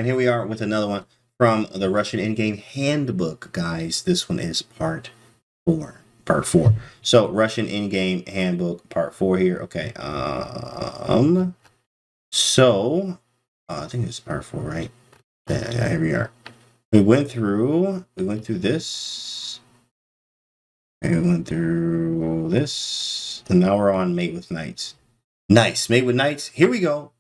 and here we are with another one from the Russian Endgame Handbook, guys. This one is part 4. Part 4. So Russian Endgame Handbook part 4 here. Okay. So I think it's part 4, right? Yeah, here we are. We went through this. And we went through this. And now we're on Mate with Knights. Nice. Mate with Knights. Here we go.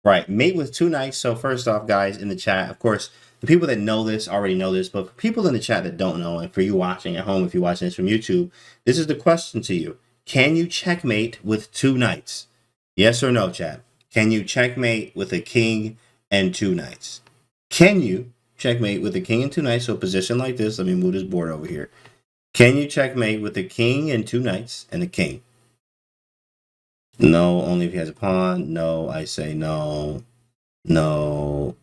Right. Mate with 2 knights. So first off, guys, in the chat, of course, the people that know this already know this, but for people in the chat that don't know, and for you watching at home, if you're watching this from YouTube, this is the question to you. Can you checkmate with 2 knights? Yes or no, chat? Can you checkmate with a king and 2 knights? Can you checkmate with a king and 2 knights? So a position like this, let me move this board over here. Can you checkmate with a king and 2 knights and a king? No, only if he has a pawn. No, I say no. No.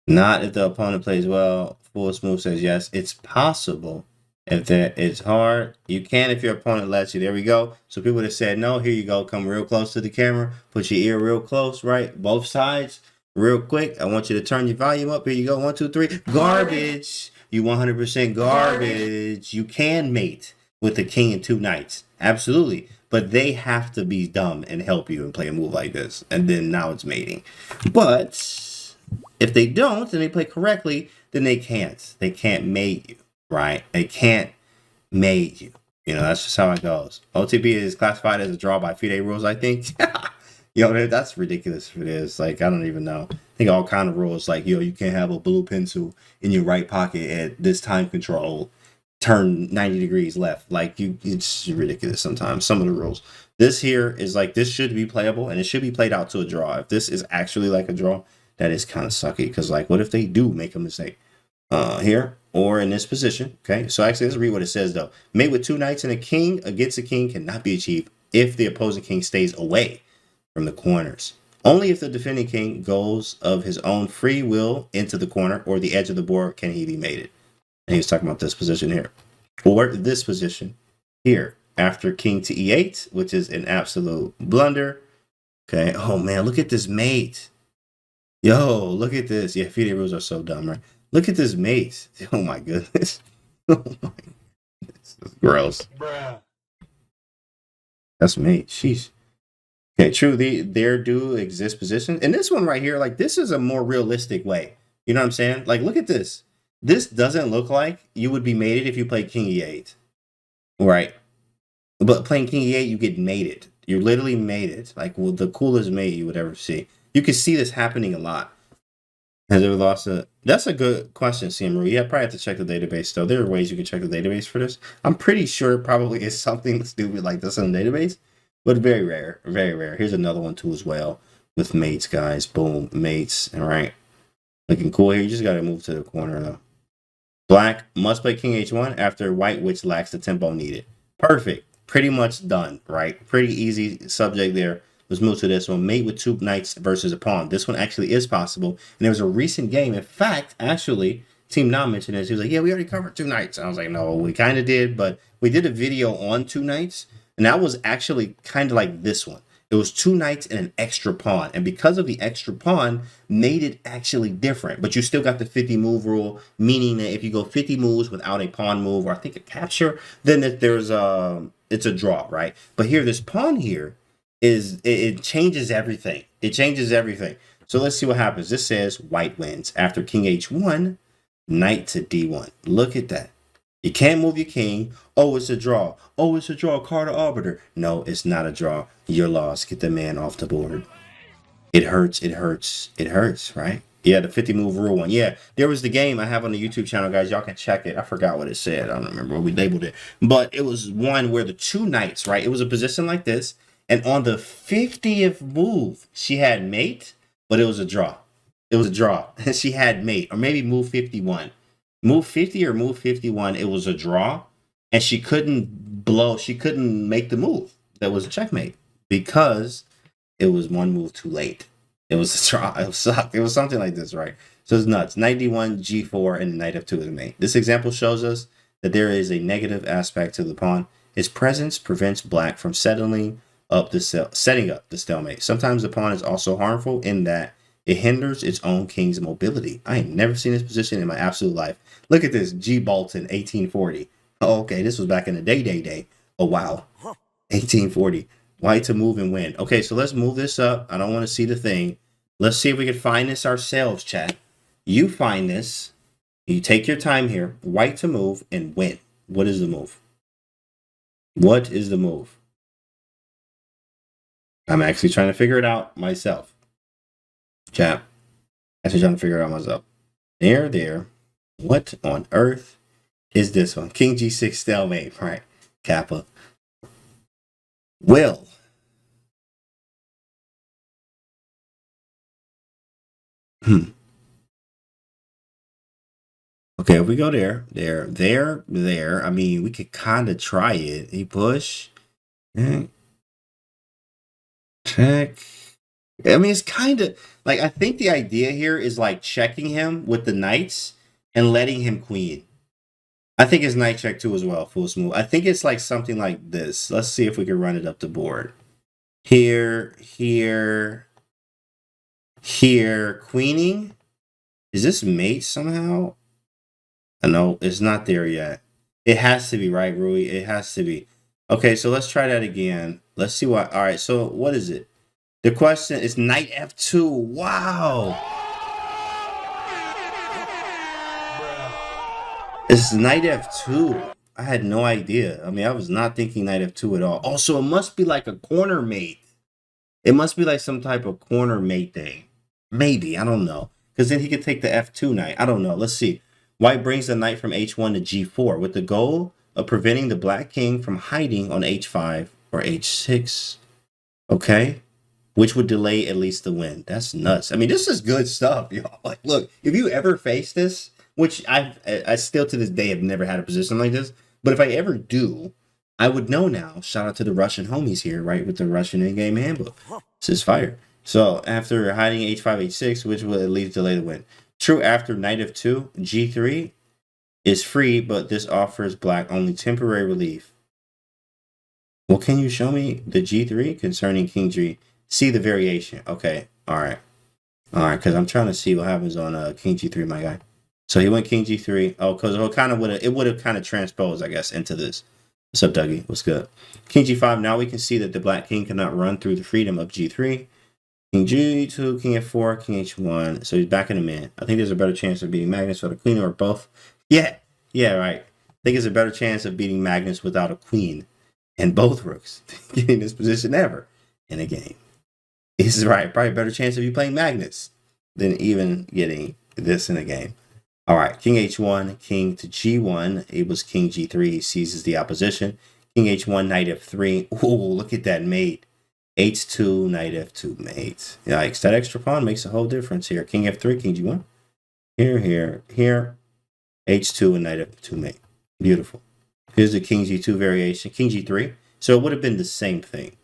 Not if the opponent plays well. Full Smooth says yes. It's possible. If that it's hard, you can if your opponent lets you. There we go. So people that said no, here you go. Come real close to the camera. Put your ear real close, right? Both sides. Real quick. I want you to turn your volume up. Here you go. 1, 2, 3. Garbage. You 100% garbage. You can mate with the king and 2 knights. Absolutely. But they have to be dumb and help you and play a move like this. And then now it's mating. But if they don't and they play correctly, then they can't. They can't mate you, right? They can't mate you. You know, that's just how it goes. OTP is classified as a draw by FIDE rules, I think. Yo, that's ridiculous if it is. Like, I don't even know. I think all kind of rules like, yo, you can't have a blue pencil in your right pocket at this time control. Turn 90 degrees left. Like, it's ridiculous sometimes, some of the rules. This here is like, this should be playable and it should be played out to a draw. If this is actually like a draw, that is kind of sucky, because like, what if they do make a mistake here or in this position? Okay, so actually let's read what it says though. Mate with 2 knights and a king against a king cannot be achieved if the opposing king stays away from the corners. Only if the defending king goes of his own free will into the corner or the edge of the board can he be mated. And he was talking about this position here, or this position here after king to e8, which is an absolute blunder. Okay. Oh man, look at this mate. Yo, look at this. Yeah, FIDE rules are so dumb, right? Look at this mate. Oh my goodness. Oh my goodness. That's gross. Bruh. That's mate. Sheesh. Okay, true. There do exist positions. And this one right here, like, this is a more realistic way. You know what I'm saying? Like, look at this. This doesn't look like you would be mated if you play king e8. Right. But playing king e8, you get mated. You're literally mated. Like, well, the coolest mate you would ever see. You can see this happening a lot. Has ever lost a... That's a good question, CMRU. Yeah, probably have to check the database, though. There are ways you can check the database for this. I'm pretty sure it probably is something stupid like this in the database. But very rare. Very rare. Here's another one, too, as well. With mates, guys. Boom. Mates. All right. Looking cool here. You just got to move to the corner, though. Black must play king h1 after white, which lacks the tempo needed. Perfect. Pretty much done, right? Pretty easy subject there. Let's move to this one. Mate with 2 knights versus a pawn. This one actually is possible. And there was a recent game. In fact, actually, Team Now mentioned this. He was like, yeah, we already covered 2 knights. I was like, no, we kind of did. But we did a video on 2 knights. And that was actually kind of like this one. It was 2 knights and an extra pawn. And because of the extra pawn, made it actually different. But you still got the 50 move rule, meaning that if you go 50 moves without a pawn move, or I think a capture, then there's it's a draw, right? But here, this pawn here, it changes everything. It changes everything. So let's see what happens. This says white wins after king h1, knight to d1. Look at that. You can't move your king. Oh, it's a draw. Oh, it's a draw. Carter Arbiter. No, it's not a draw. You're lost. Get the man off the board. It hurts. It hurts. It hurts, right? Yeah, the 50 move rule one. Yeah, there was the game I have on the YouTube channel, guys. Y'all can check it. I forgot what it said. I don't remember what we labeled it. But it was one where the 2 knights, right? It was a position like this. And on the 50th move, she had mate, but it was a draw. It was a draw. And she had mate, or maybe move 51. Move 50 or move 51, it was a draw. And she couldn't make the move. That was a checkmate because it was 1 move too late. It was a draw. It sucked. It was something like this, right? So it's nuts. 91, G4, and knight f2 is mate. This example shows us that there is a negative aspect to the pawn. Its presence prevents black from settling setting up the stalemate. Sometimes the pawn is also harmful in that it hinders its own king's mobility. I ain't never seen this position in my absolute life. Look at this, G. Bolton, 1840. Oh, okay, this was back in the day. Oh, wow. 1840. White to move and win. Okay, so let's move this up. I don't want to see the thing. Let's see if we can find this ourselves, chat. You find this. You take your time here. White to move and win. What is the move? What is the move? I'm actually trying to figure it out myself. Chat. Actually trying to figure it out myself. There. What on earth is this one? King G6 stalemate. Right. Kappa. Will. Okay, if we go there. I mean, we could kind of try it. He push. Check. I mean, it's kind of like, I think the idea here is like checking him with the knights and letting him queen. I think it's knight check too as well, full smooth. I think it's like something like this. Let's see if we can run it up the board. Here, queening. Is this mate somehow? No, it's not there yet. It has to be, right, Rui? It has to be. Okay, so let's try that again. Let's see what. All right, so what is it? The question is knight f2. Wow. It's knight f2. I had no idea. I mean, I was not thinking knight f2 at all. Also, it must be like a corner mate. It must be like some type of corner mate thing. Maybe, I don't know. Because then he could take the f2 knight. I don't know. Let's see. White brings the knight from h1 to g4 with the goal of preventing the black king from hiding on h5 or h6. Okay? Which would delay at least the win. That's nuts. I mean, this is good stuff, y'all. Like, look, if you ever face this, which I still to this day have never had a position like this, but if I ever do, I would know now. Shout out to the Russian homies here, right, with the Russian Endgame Handbook. This is fire. So after hiding h5, h6, which will at least delay the win. True, after knight f2, g3 is free, but this offers black only temporary relief. Well, can you show me the g3 concerning king g? See the variation. Okay, all right, because I'm trying to see what happens on king g3, my guy. So he went king g3. Oh, because it would have kind of transposed, I guess, into this. What's up, Dougie? What's good? King g5. Now we can see that the black king cannot run through the freedom of g3. King g2, king f4, king h1. So he's back in the man. I think there's a better chance of beating Magnus without a queen or both. Yeah, right. I think it's a better chance of beating Magnus without a queen and both rooks getting this position ever in a game. He's right. Probably a better chance of you playing Magnus than even getting this in a game. All right, king h1, king to g1. It was king g3. He seizes the opposition. King h1, knight f3. Ooh, look at that mate. h2, knight f2 mate. Yikes, that extra pawn makes a whole difference here. King f3, king g1. Here. h2 and knight f2 mate. Beautiful. Here's the king g2 variation. King g3. So it would have been the same thing,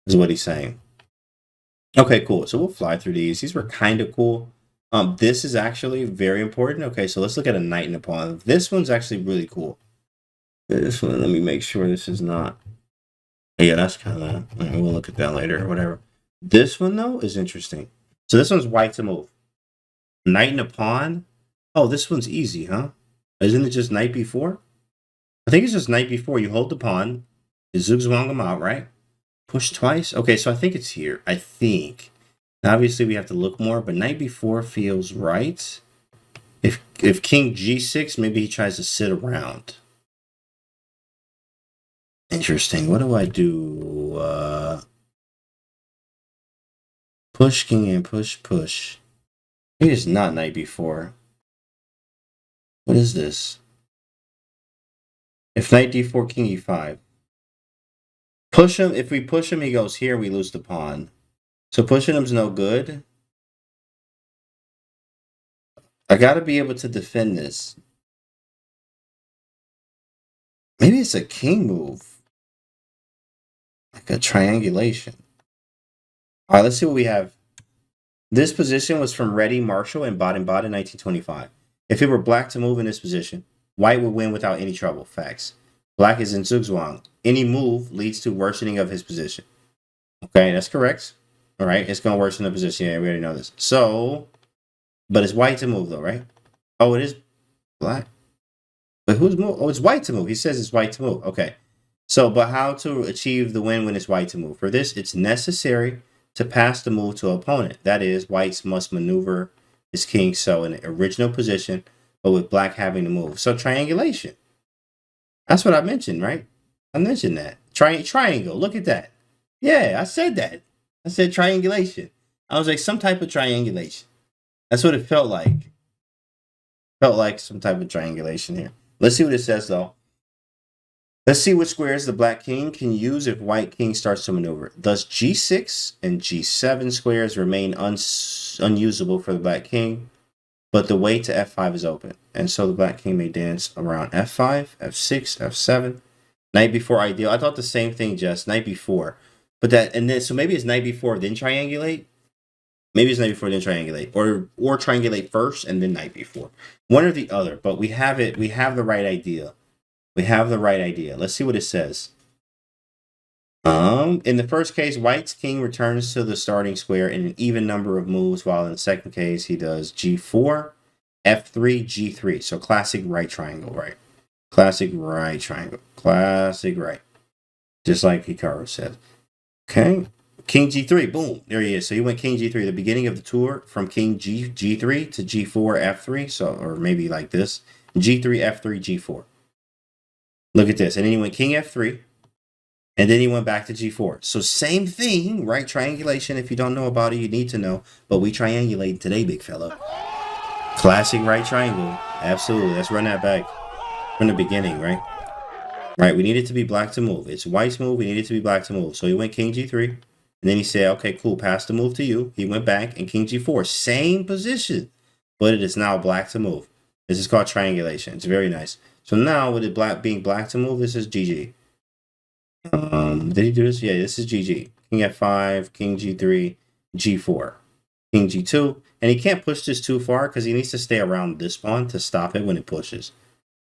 is what he's saying. Okay, cool. So we'll fly through these. These were kind of cool. This is actually very important. Okay, so let's look at a knight and a pawn. This one's actually really cool. This one, let me make sure this is not. Yeah, that's kind of. We'll look at that later or whatever. This one, though, is interesting. So this one's white to move. Knight and a pawn. Oh, this one's easy, huh? Isn't it just knight b4? I think it's just knight b4. You hold the pawn. You zugzwang them out, right? Push twice. Okay, so I think it's here. I think. Obviously, we have to look more, but knight b4 feels right. If king g6, maybe he tries to sit around. Interesting. What do I do? Push king and push. It is not knight b4. What is this? If knight d4, king e5. Push him. If we push him, he goes here. We lose the pawn. So pushing him's no good. I got to be able to defend this. Maybe it's a king move. Like a triangulation. All right, let's see what we have. This position was from Réti, Marshall, and Baden-Baden in 1925. If it were black to move in this position, white would win without any trouble. Facts. Black is in Zugzwang. Any move leads to worsening of his position. Okay, that's correct. All right, it's going to worsen the position. Yeah, we already know this. So, but it's white to move, though, right? Oh, it is black. But who's move? Oh, it's white to move. He says it's white to move. Okay. So, but how to achieve the win when it's white to move? For this, it's necessary to pass the move to an opponent. That is, whites must maneuver his king so in the original position, but with black having to move. So triangulation. That's what I mentioned, right? I mentioned that. Triangle. Look at that. Yeah, I said that. I said triangulation. I was like, some type of triangulation. That's what it felt like. Felt like some type of triangulation here. Let's see what it says, though. Let's see which squares the black king can use if white king starts to maneuver. Thus, g6 and g7 squares remain unusable for the black king, but the way to f5 is open. And so the black king may dance around f5, f6, f7. Knight before ideal. I thought the same thing, Jess. Knight before. But that, and then, so maybe it's knight before, then triangulate. Maybe it's knight before, then triangulate. Or triangulate first and then knight before. One or the other. But we have it. We have the right idea. We have the right idea. Let's see what it says. In the first case, white's king returns to the starting square in an even number of moves, while in the second case, he does g4, f3, g3. So classic right triangle, right? Classic right triangle. Classic right. Just like Hikaru said. Okay. King g3. Boom. There he is. So he went king g3. The beginning of the tour from king g3 to g4, f3. So, or maybe like this. g3, f3, g4. Look at this. And then he went king f3. And then he went back to g4. So same thing, right? Triangulation. If you don't know about it, you need to know. But we triangulate today, big fella. Classic right triangle. Absolutely. Let's run that back from the beginning, right? Right. We need it to be black to move. It's white's move. We need it to be black to move. So he went king g3. And then he said, okay, cool. Pass the move to you. He went back and king g4. Same position. But it is now black to move. This is called triangulation. It's very nice. So now with it being black to move, this is GG. Did he do this? Yeah, this is GG. King f5, king g3, g4, king g2. And he can't push this too far because he needs to stay around this pawn to stop it when it pushes.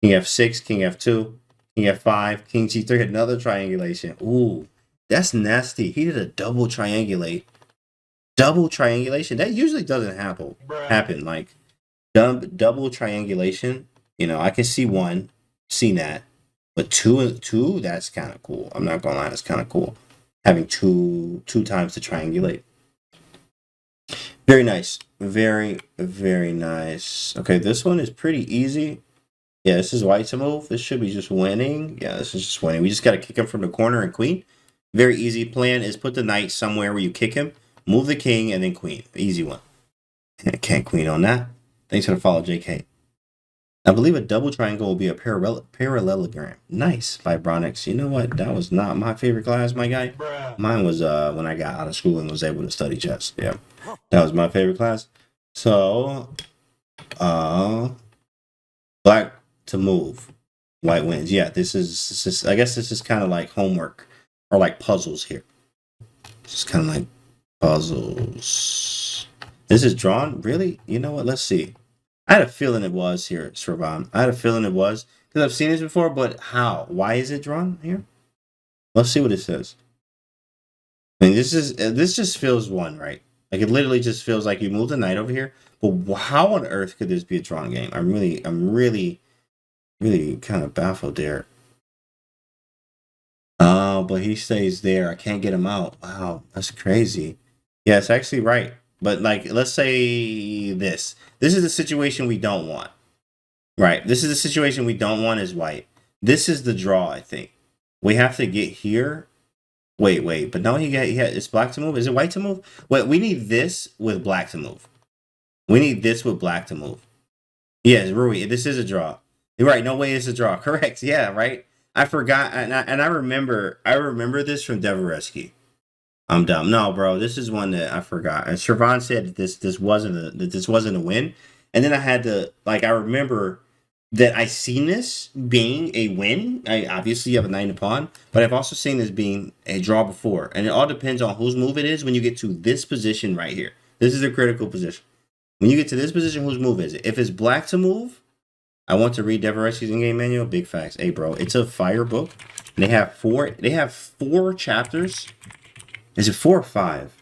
King f6, king f2, king f5, king g3. Another triangulation. Ooh, that's nasty. He did a double triangulate. Double triangulation. That usually doesn't happen. Like double triangulation. You know, I can see one, see that. But two, that's kind of cool. I'm not gonna lie, that's kind of cool. Having two times to triangulate. Very nice. Very, very nice. Okay, this one is pretty easy. Yeah, this is white to move. This should be just winning. Yeah, this is just winning. We just gotta kick him from the corner and queen. Very easy. Plan is put the knight somewhere where you kick him, move the king, and then queen. Easy one. Can't queen on that. Thanks for the follow, JK. I believe a double triangle will be a parallelogram. Nice, Vibronics. You know what? That was not my favorite class, my guy. Mine was when I got out of school and was able to study chess. Yeah, that was my favorite class. So, black to move, white wins. Yeah, this is. I guess this is kind of like homework or like puzzles here. It's kind of like puzzles. This is drawn, really? You know what? Let's see. I had a feeling it was here, Sravan. I had a feeling it was because I've seen this before, but how? Why is it drawn here? Let's see what it says. I mean, this just feels one, right? Like it literally just feels like you moved the knight over here. But how on earth could this be a drawn game? I'm really kind of baffled there. Oh, but he stays there. I can't get him out. Wow, that's crazy. Yeah, it's actually right. But like, let's say this. This is the situation we don't want. Right. This is the situation we don't want as white. This is the draw, I think. We have to get here. Wait. But no, it's black to move. Is it white to move? Wait, we need this with black to move. We need this with black to move. Yes, Rui, this is a draw. You're right. No way it's a draw. Correct. Yeah, right. I forgot. And I remember this from Devereski. I'm dumb. No, bro, this is one that I forgot. And Shervon said that this wasn't a win. And then I had to I remember that I seen this being a win. I obviously have a knight and a pawn, but I've also seen this being a draw before. And it all depends on whose move it is when you get to this position right here. This is a critical position. When you get to this position, whose move is it? If it's black to move, I want to read Devereauxi's in-game manual. Big facts. Hey, bro, it's a fire book. They have four chapters. Is it 4 or 5?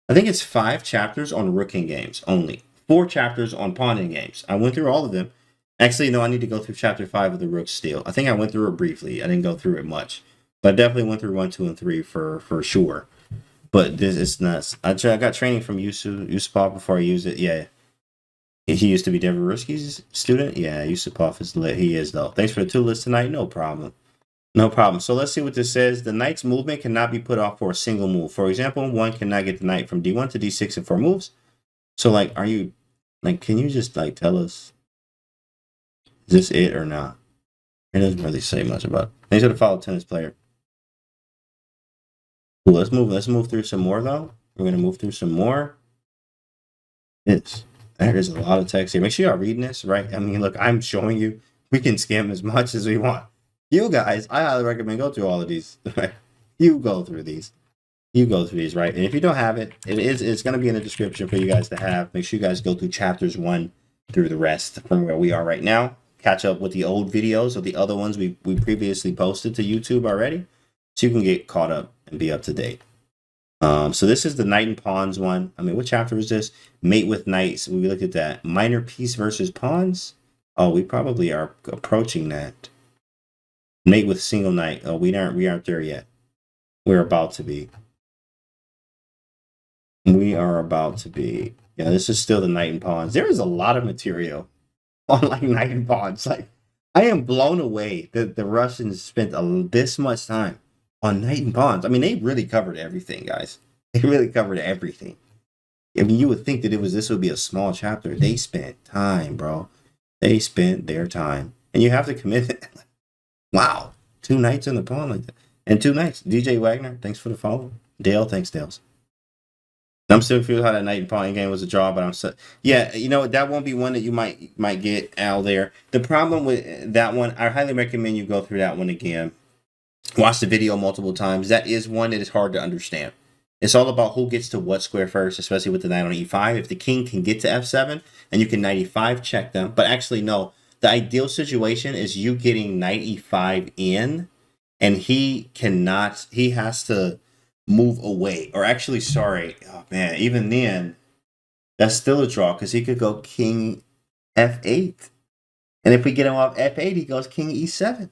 I think it's 5 chapters on rook in games only. 4 chapters on pawn in games. I went through all of them. Actually, no, I need to go through chapter 5 of the rook steal. I think I went through it briefly. I didn't go through it much, but I definitely went through 1, 2, and 3 for sure. But this is nuts. I got training from Yusupov before I used it. Yeah, he used to be Devereauxi's student. Yeah, Yusupov is lit. He is though. Thanks for the 2 lists tonight. No problem. No problem. So let's see what this says. The knight's movement cannot be put off for a single move. For example, one cannot get the knight from d1 to d6 in 4 moves. So like, are you like? Can you just like tell us? Is this it or not? It doesn't really say much about it. Thanks for the follow, tennis player. Cool, let's move through some more though. We're gonna move through some more. There is a lot of text here. Make sure y'all reading this, right? I mean, look, I'm showing you. We can skim as much as we want. You guys, I highly recommend go through all of these. Right? You go through these. You go through these, right? And if you don't have it, it's going to be in the description for you guys to have. Make sure you guys go through chapters 1 through the rest from where we are right now. Catch up with the old videos or the other ones we previously posted to YouTube already, so you can get caught up and be up to date. So this is the knight and pawns one. I mean, what chapter is this? Mate with knights. We looked at that. Minor piece versus pawns. Oh, we probably are approaching that. Mate with single knight. Oh, we aren't there yet. We're about to be. We are about to be. Yeah, this is still the knight and pawns. There is a lot of material on like knight and pawns. Like, I am blown away that the Russians spent this much time on knight and pawns. I mean, they really covered everything, guys. They really covered everything. I mean, you would think that this would be a small chapter. They spent time, bro. They spent their time, and you have to commit it. Wow, 2 knights in the pawn like that, and 2 knights. DJ Wagner, thanks for the follow. Dale, thanks, Dales. I'm still confused how that knight and pawn game was a draw, but I'm so yeah. You know that won't be one that you might get out there. The problem with that one, I highly recommend you go through that one again. Watch the video multiple times. That is one that is hard to understand. It's all about who gets to what square first, especially with the knight on e5. If the king can get to f7 and you can knight e5 check them, but actually no. The ideal situation is you getting knight e5 in, and he has to move away. Or actually, sorry, oh man, even then, that's still a draw because he could go king f8. And if we get him off f8, he goes king e7.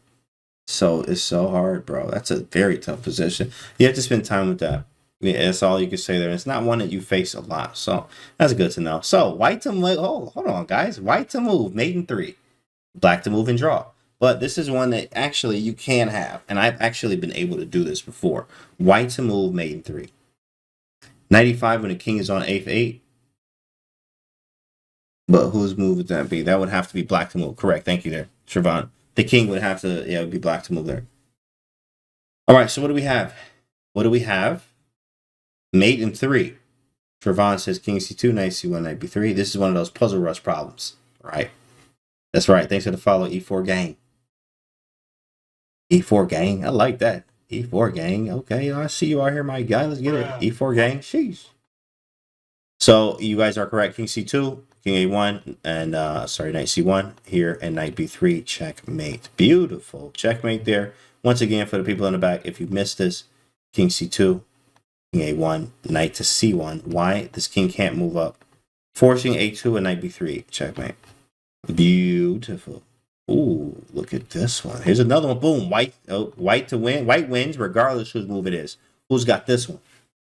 So it's so hard, bro. That's a very tough position. You have to spend time with that. Yeah, that's all you can say there. It's not one that you face a lot. So that's good to know. So white to move. Oh, hold on, guys. White to move, mate in 3. Black to move and draw. But this is one that actually you can have. And I've actually been able to do this before. White to move, mate in 3. 95 when the king is on f8. But whose move would that be? That would have to be black to move. Correct. Thank you there, Siobhan. The king would have to, yeah, it would be black to move there. All right, so what do we have? What do we have? Mate in 3. Trevon says king c2, knight c1, knight b3. This is one of those puzzle rush problems, right? That's right. Thanks for the follow, E4 gang. E4 gang. I like that. E4 gang. Okay, I see you out here, my guy. Let's get it. E4 gang. Sheesh. So you guys are correct. King c2, king a1, and sorry, knight c1 here, and knight b3. Checkmate. Beautiful. Checkmate there. Once again, for the people in the back, if you missed this, king c2, king a1, knight to c1. Why? This king can't move up. Forcing a2 and knight b3. Checkmate. Beautiful. Ooh, look at this one. Here's another one. Boom. White. Oh, white to win. White wins regardless whose move it is. Who's got this one?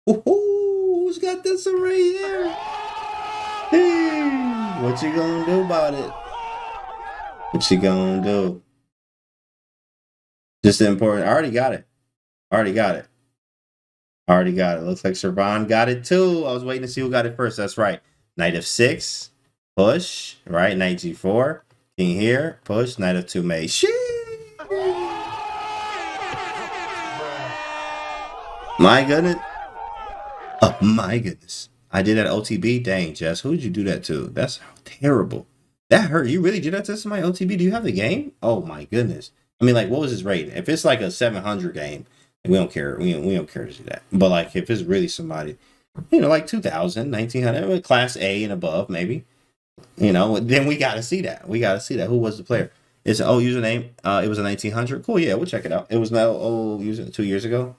Ooh, who's got this one right here? Hey, what you gonna do about it? What you gonna do? Just important. I already got it. Already got it. Already got it. Looks like Servan got it too. I was waiting to see who got it first. That's right. Knight f6. Push, right? Knight g4. King here. Push. Knight f2 mate. Sheesh. My goodness. Oh, my goodness. I did that OTB? Dang, Jess. Who did you do that to? That's terrible. That hurt. You really did that to somebody OTB? Do you have the game? Oh, my goodness. I mean, like, what was his rating? If it's like a 700 game, we don't care. We don't care to do that. But, like, if it's really somebody, you know, like 2,000, 1,900, class A and above, maybe. you know, then we got to see that. We got to see that. Who was the player? It's an old username. It was a 1900. Cool. Yeah, we'll check it out. It was no old user 2 years ago.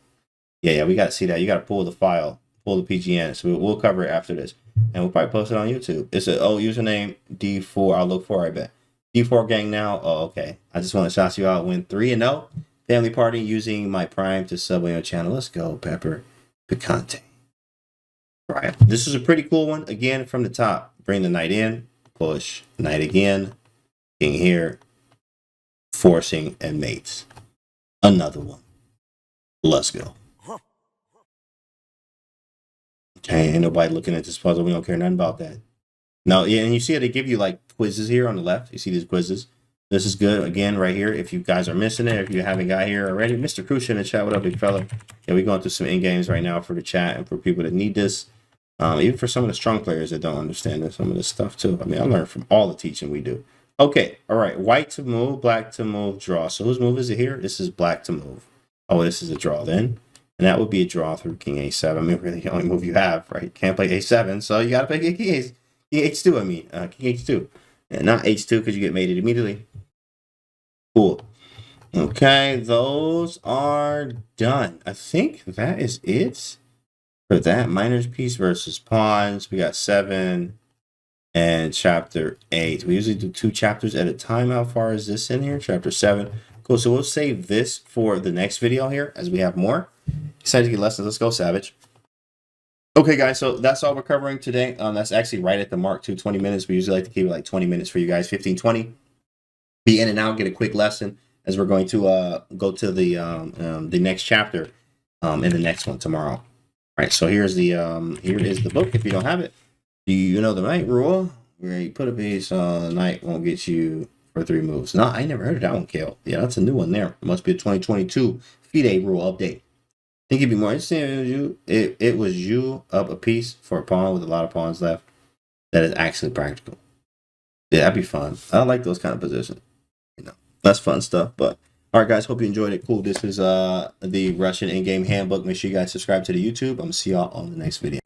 Yeah, we got to see that. You got to pull the file, pull the PGN. So we'll cover it after this, and we'll probably post it on YouTube. It's an old username D4. I'll look for. I bet D4 gang now. Oh, okay. I just want to shout you out. Win 3-0 family party using my Prime to sub on your channel. Let's go, Pepper Picante. All right. This is a pretty cool one. Again, from the top. Bring the knight in. Push. Knight again. King here. Forcing and mates. Another one. Let's go. Okay, ain't nobody looking at this puzzle. We don't care nothing about that. No, yeah, and you see how they give you like quizzes here on the left. You see these quizzes. This is good. Again, right here. If you guys are missing it, if you haven't got here already, Mr. Crucial in the chat. What up, big fella? Yeah, we're going through some end games right now for the chat and for people that need this. Even for some of the strong players that don't understand some of this stuff too. I mean, I learned from all the teaching we do. Okay, all right. White to move, black to move, draw. So whose move is it here? This is black to move. Oh, this is a draw then. And that would be a draw through King A7. I mean, really the only move you have, right? Can't play A7, so you got to play King H2, I mean. King H2. And not H2 because you get mated immediately. Cool. Okay, those are done. I think that is it for that. Miner's piece versus pawns. We got 7 and chapter 8. We usually do 2 chapters at a time. How far is this in here? Chapter 7. Cool, so we'll save this for the next video here as we have more. Excited to get lessons. Let's go, Savage. Okay, guys, so that's all we're covering today. That's actually right at the mark, 20 minutes. We usually like to keep it like 20 minutes for you guys, 15, 20. Be in and out, get a quick lesson as we're going to go to the next chapter in the next one tomorrow. All right, so here is the book. If you don't have it, do you know the knight rule? Where you put a piece on knight won't get you for 3 moves. No, I never heard of that one, Kale. Yeah, that's a new one there. It must be a 2022 FIDE rule update. I think it'd be more interesting if it was you up a piece for a pawn with a lot of pawns left. That is actually practical. Yeah, that'd be fun. I like those kind of positions. You know, that's fun stuff. But all right, guys, hope you enjoyed it. Cool. This is the Russian Endgame Handbook. Make sure you guys subscribe to the YouTube. I'm gonna see y'all on the next video.